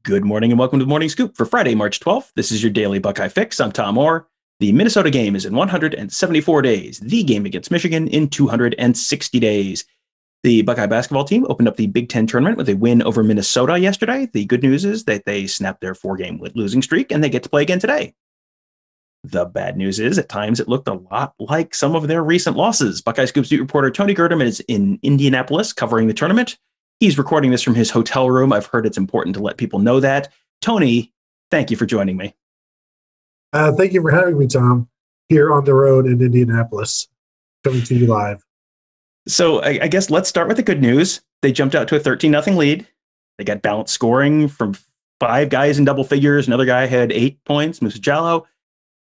Good morning and welcome to the Morning Scoop for Friday, March 12th. This is your daily Buckeye fix. I'm Tom Orr. The Minnesota game is in 174 days, the game against Michigan in 260 days. The Buckeye basketball team opened up the Big Ten tournament with a win over Minnesota yesterday. The good news is that they snapped their four-game losing streak and they get to play again today. The bad news is at times it looked a lot like some of their recent losses. Buckeye Scoop's beat reporter Tony Gerdeman is in Indianapolis covering the tournament. He's recording this from his hotel room. I've heard it's important to let people know that. Tony, thank you for joining me. Thank you for having me, Tom, here on the road in Indianapolis, coming to you live. So I guess let's start with the good news. They jumped out to a 13-0 lead. They got balanced scoring from five guys in double figures. Another guy had 8 points, Musa Jallow.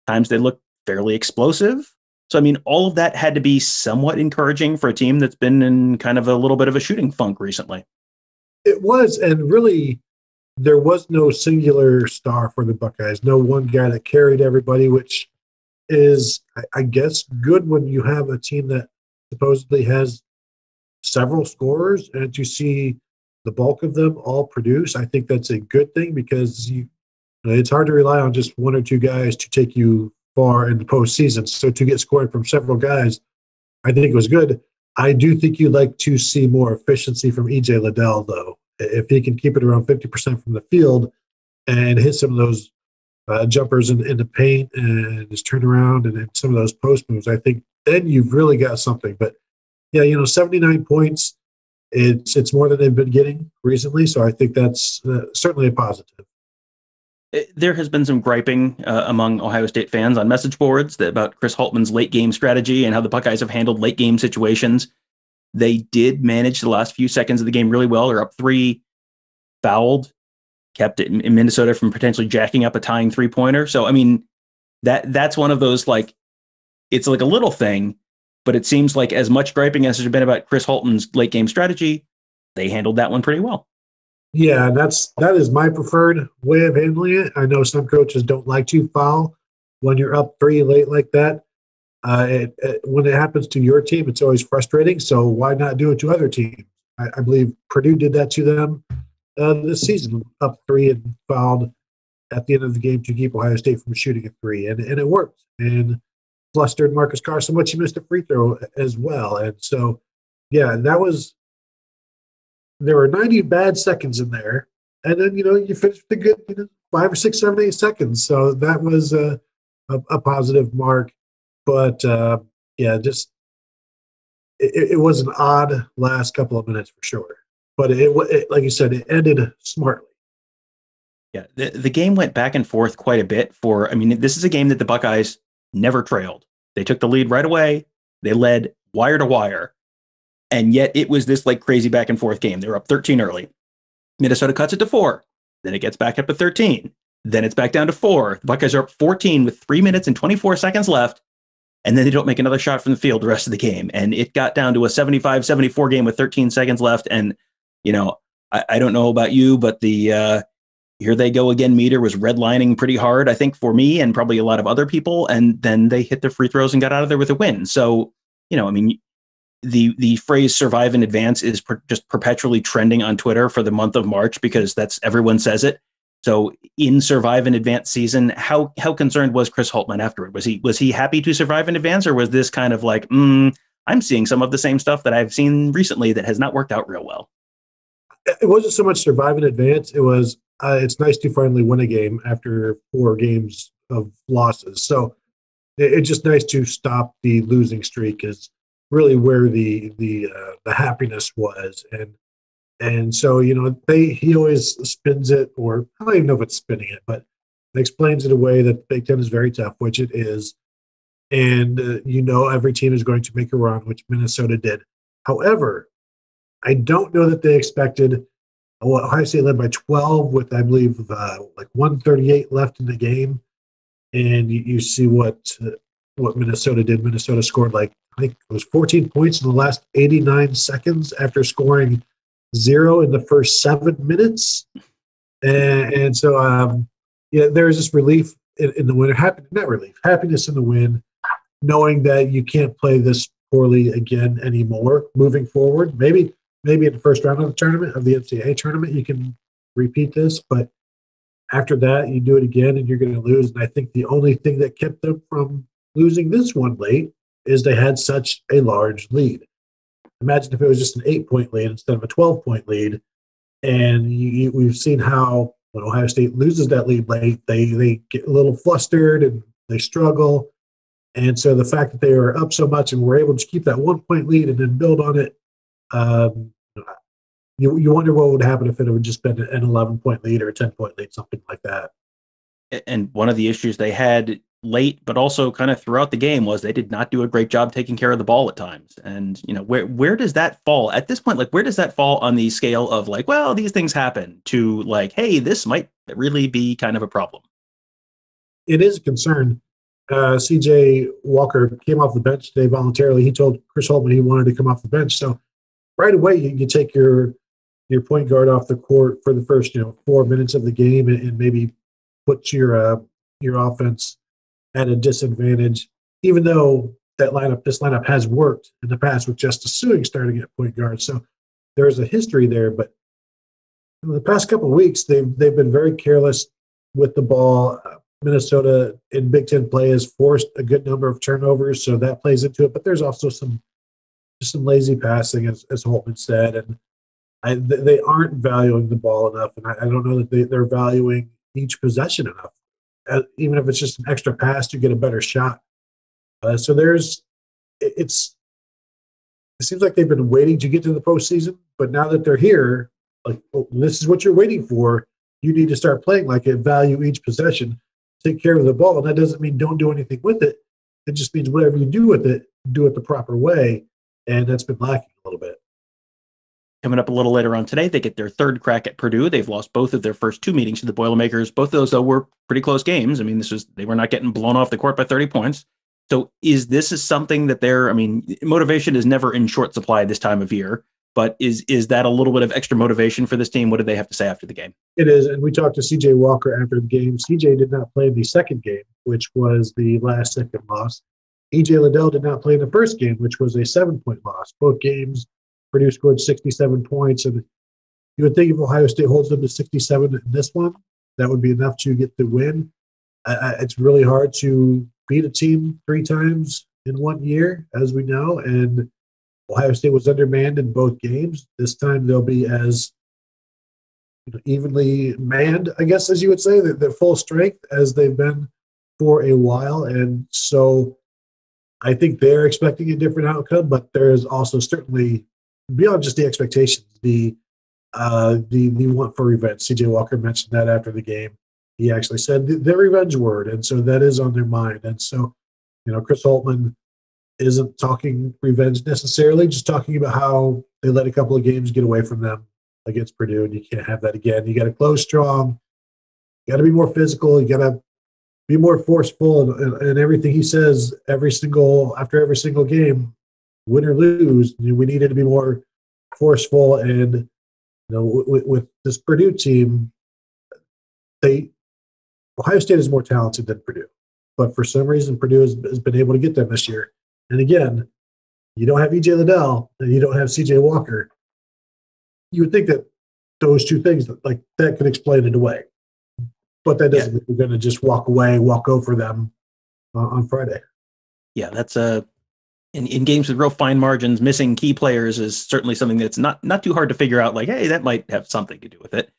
Times they looked fairly explosive. So, I mean, all of that had to be somewhat encouraging for a team that's been in kind of a little bit of a shooting funk recently. It was, and really, there was no singular star for the Buckeyes. No one guy that carried everybody, which is, I guess, good when you have a team that supposedly has several scorers, and to see the bulk of them all produce, I think that's a good thing because it's hard to rely on just one or two guys to take you far in the postseason. So to get scoring from several guys, I think it was good. I do think you'd like to see more efficiency from E.J. Liddell, though. If he can keep it around 50% from the field and hit some of those jumpers in the paint and his turnaround and some of those post moves, I think then you've really got something. But, yeah, 79 points, it's more than they've been getting recently, so I think that's certainly a positive. There has been some griping among Ohio State fans on message boards about Chris Holtmann's late game strategy and how the Buckeyes have handled late game situations. They did manage the last few seconds of the game really well. They're up 3, fouled, kept it in Minnesota from potentially jacking up a tying three-pointer. So, I mean, that's one of those, like, it's like a little thing, but it seems like as much griping as there's been about Chris Holtmann's late game strategy, they handled that one pretty well. Yeah, that is my preferred way of handling it. I know some coaches don't like to foul when you're up 3 late like that. When it happens to your team, it's always frustrating. So why not do it to other teams? I believe Purdue did that to them this season, up 3 and fouled at the end of the game to keep Ohio State from shooting a 3, and it worked. And flustered Marcus Carr so much he missed a free throw as well. And so, yeah, there were 90 bad seconds in there, and then you finished with a good 5 or 6, 7, 8 seconds. So that was a positive mark. But yeah, just it was an odd last couple of minutes for sure. But it like you said, it ended smartly. Yeah, the game went back and forth quite a bit. This is a game that the Buckeyes never trailed. They took the lead right away. They led wire to wire. And yet it was this like crazy back and forth game. They were up 13 early. Minnesota cuts it to 4. Then it gets back up to 13. Then it's back down to 4. The Buckeyes are up 14 with 3 minutes and 24 seconds left. And then they don't make another shot from the field the rest of the game. And it got down to a 75-74 game with 13 seconds left. And, I don't know about you, but the here they go again meter was redlining pretty hard, I think, for me and probably a lot of other people. And then they hit their free throws and got out of there with a win. So, the phrase survive in advance is just perpetually trending on Twitter for the month of March because everyone says it. So in survive in advance season, how concerned was Chris Holtmann afterward? Was he happy to survive in advance, or was this kind of like, I'm seeing some of the same stuff that I've seen recently that has not worked out real well? It wasn't so much survive in advance. It was it's nice to finally win a game after 4 games of losses. So it's just nice to stop the losing streak is really where the happiness was. And so, he always spins it, or I don't even know if it's spinning it, but explains it a way that Big Ten is very tough, which it is. And, every team is going to make a run, which Minnesota did. However, I don't know that they expected Ohio State led by 12 with, I believe, like 138 left in the game. And you see what Minnesota did. Minnesota scored I think it was 14 points in the last 89 seconds after scoring 0 in the first 7 minutes. And so, there's this relief in the win. Happiness in the win, knowing that you can't play this poorly again anymore moving forward. Maybe in the first round of the tournament, of the NCAA tournament, you can repeat this. But After that, you do it again and you're going to lose. And I think the only thing that kept them from losing this one late is they had such a large lead. Imagine if it was just an 8-point lead instead of a 12-point lead. And we've seen how when Ohio State loses that lead late, they get a little flustered and they struggle. And so the fact that they were up so much and were able to keep that 1-point lead and then build on it, um, you wonder what would happen if it would just been an 11-point lead or a 10-point lead, something like that. And one of the issues they had late, but also kind of throughout the game, was they did not do a great job taking care of the ball at times. And, where does that fall at this point? Like, where does that fall on the scale of like, well, these things happen, to like, hey, this might really be kind of a problem? It is a concern. CJ Walker came off the bench today voluntarily. He told Chris Holtmann he wanted to come off the bench. So right away, you take your point guard off the court for the first 4 minutes of the game and maybe put your offense at a disadvantage, even though this lineup has worked in the past with Justice Suing starting at point guard. So there's a history there. But in the past couple of weeks, they've been very careless with the ball. Minnesota in Big Ten play has forced a good number of turnovers, so that plays into it. But there's also some lazy passing, as Holtmann said, and they aren't valuing the ball enough. And I don't know that they're valuing each possession enough. Even if it's just an extra pass to get a better shot. So it seems like they've been waiting to get to the postseason, but now that they're here, like, this is what you're waiting for. You need to start playing like it, value each possession, take care of the ball. And that doesn't mean don't do anything with it. It just means whatever you do with it, do it the proper way. And that's been lacking a little bit. Coming up a little later on today, they get their third crack at Purdue. They've lost both of their first two meetings to the Boilermakers. Both of those, though, were pretty close games. I mean, they were not getting blown off the court by 30 points. So is something that motivation is never in short supply this time of year, but is that a little bit of extra motivation for this team? What did they have to say after the game? It is, and we talked to CJ Walker after the game. CJ did not play in the second game, which was the last second loss. EJ Liddell did not play in the first game, which was a 7-point loss. Both games, Purdue scored 67 points, and you would think if Ohio State holds them to 67 in this one, that would be enough to get the win. It's really hard to beat a team 3 times in 1 year, as we know, and Ohio State was undermanned in both games. This time they'll be as evenly manned, I guess, as you would say. They're full strength as they've been for a while, and so I think they're expecting a different outcome, but there's also certainly, beyond just the expectations, the want for revenge. CJ Walker mentioned that after the game. He actually said the revenge word, and so that is on their mind. And so, Chris Holtmann isn't talking revenge necessarily, just talking about how they let a couple of games get away from them against Purdue, and you can't have that again. You got to close strong. You got to be more physical. You got to be more forceful, and everything he says after every single game, win or lose, we needed to be more forceful. And with this Purdue team, Ohio State is more talented than Purdue, but for some reason Purdue has been able to get them this year. And again, you don't have EJ Liddell and you don't have CJ Walker. You would think that those two things like that could explain it away, but that doesn't mean we're going to just walk over them on Friday. Yeah, that's in games with real fine margins, missing key players is certainly something that's not too hard to figure out. Like, hey, that might have something to do with it.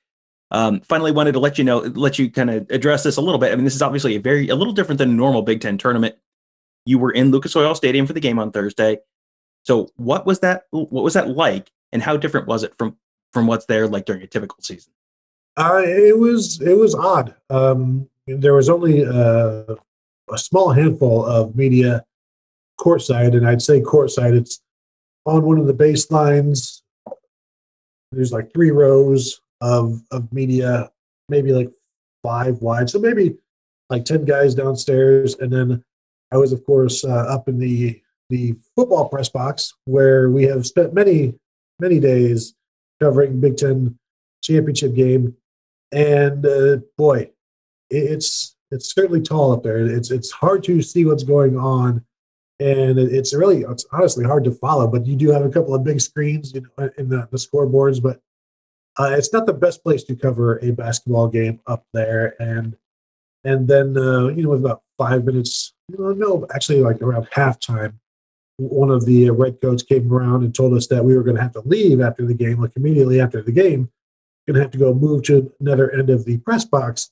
Finally, wanted to let you kind of address this a little bit. I mean, this is obviously a little different than a normal Big Ten tournament. You were in Lucas Oil Stadium for the game on Thursday. So what was that like, and how different was it from what's there like during a typical season? It was odd. There was only a small handful of media courtside, and I'd say courtside, it's on one of the baselines. There's like 3 rows of media, maybe like 5 wide, so maybe like 10 guys downstairs. And then I was, of course, up in the football press box, where we have spent many days covering Big Ten championship game. And boy, it's certainly tall up there. It's hard to see what's going on, and it's honestly hard to follow. But you do have a couple of big screens, in the scoreboards. But It's not the best place to cover a basketball game up there, and then with about 5 minutes, no, actually like around halftime, one of the red coats came around and told us that we were going to have to leave after the game, like immediately after the game, going to have to go move to another end of the press box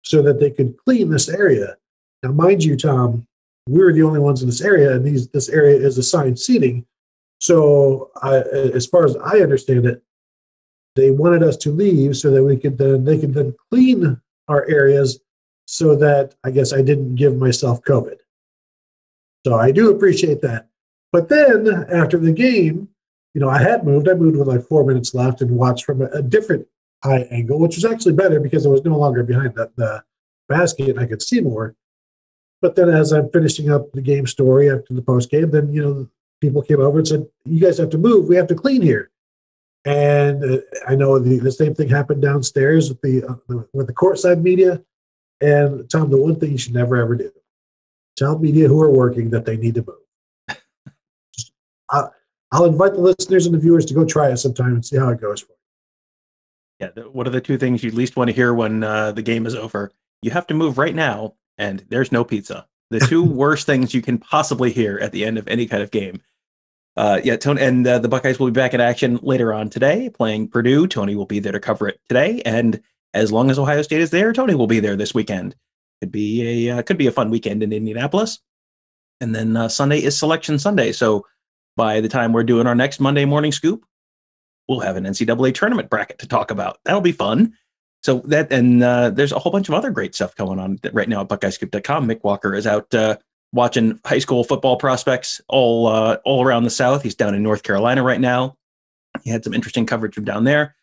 so that they could clean this area. Now, mind you, Tom, we were the only ones in this area, and this area is assigned seating. So, as far as I understand it, they wanted us to leave so that they could then clean our areas so that I guess I didn't give myself COVID. So I do appreciate that. But then after the game, I had moved. I moved with like 4 minutes left and watched from a different high angle, which was actually better because I was no longer behind the basket and I could see more. But then as I'm finishing up the game story after the post game, then, people came over and said, you guys have to move. We have to clean here. And I know the same thing happened downstairs with the courtside media. And Tom, the one thing you should never, ever do, tell media who are working that they need to move. I'll invite the listeners and the viewers to go try it sometime and see how it goes for you. Yeah, what are the two things you least want to hear when the game is over? You have to move right now, and there's no pizza. The two worst things you can possibly hear at the end of any kind of game. Tony and the Buckeyes will be back in action later on today, playing Purdue. Tony will be there to cover it today, and as long as Ohio State is there, Tony will be there this weekend. Could be a fun weekend in Indianapolis, and then Sunday is Selection Sunday. So by the time we're doing our next Monday morning scoop, we'll have an NCAA tournament bracket to talk about. That'll be fun. So that, and there's a whole bunch of other great stuff going on right now at BuckeyeScoop.com. Mick Walker is out watching high school football prospects all around the South. He's down in North Carolina right now. He had some interesting coverage from down there,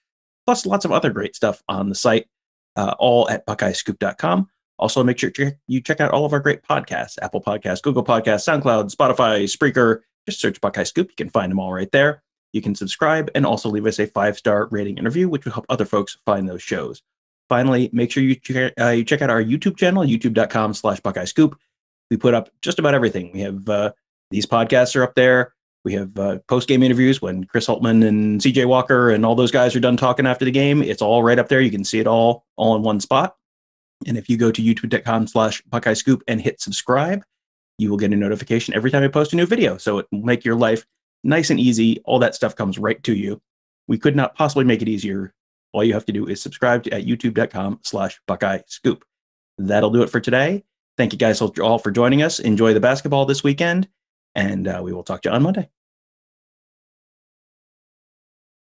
plus lots of other great stuff on the site, all at BuckeyeScoop.com. Also, make sure you check out all of our great podcasts: Apple Podcasts, Google Podcasts, SoundCloud, Spotify, Spreaker. Just search Buckeye Scoop. You can find them all right there. You can subscribe and also leave us a 5-star rating and review, which will help other folks find those shows. Finally, make sure you check out our YouTube channel, youtube.com/Buckeye Scoop. We put up just about everything. We have these podcasts are up there. We have post-game interviews when Chris Holtman and CJ Walker and all those guys are done talking after the game. It's all right up there. You can see it all in one spot. And if you go to youtube.com/Buckeye Scoop and hit subscribe, you will get a notification every time I post a new video. So it will make your life nice and easy. All that stuff comes right to you. We could not possibly make it easier. All you have to do is subscribe at youtube.com/Buckeye Scoop. That'll do it for today. Thank you guys all for joining us. Enjoy the basketball this weekend, and we will talk to you on Monday.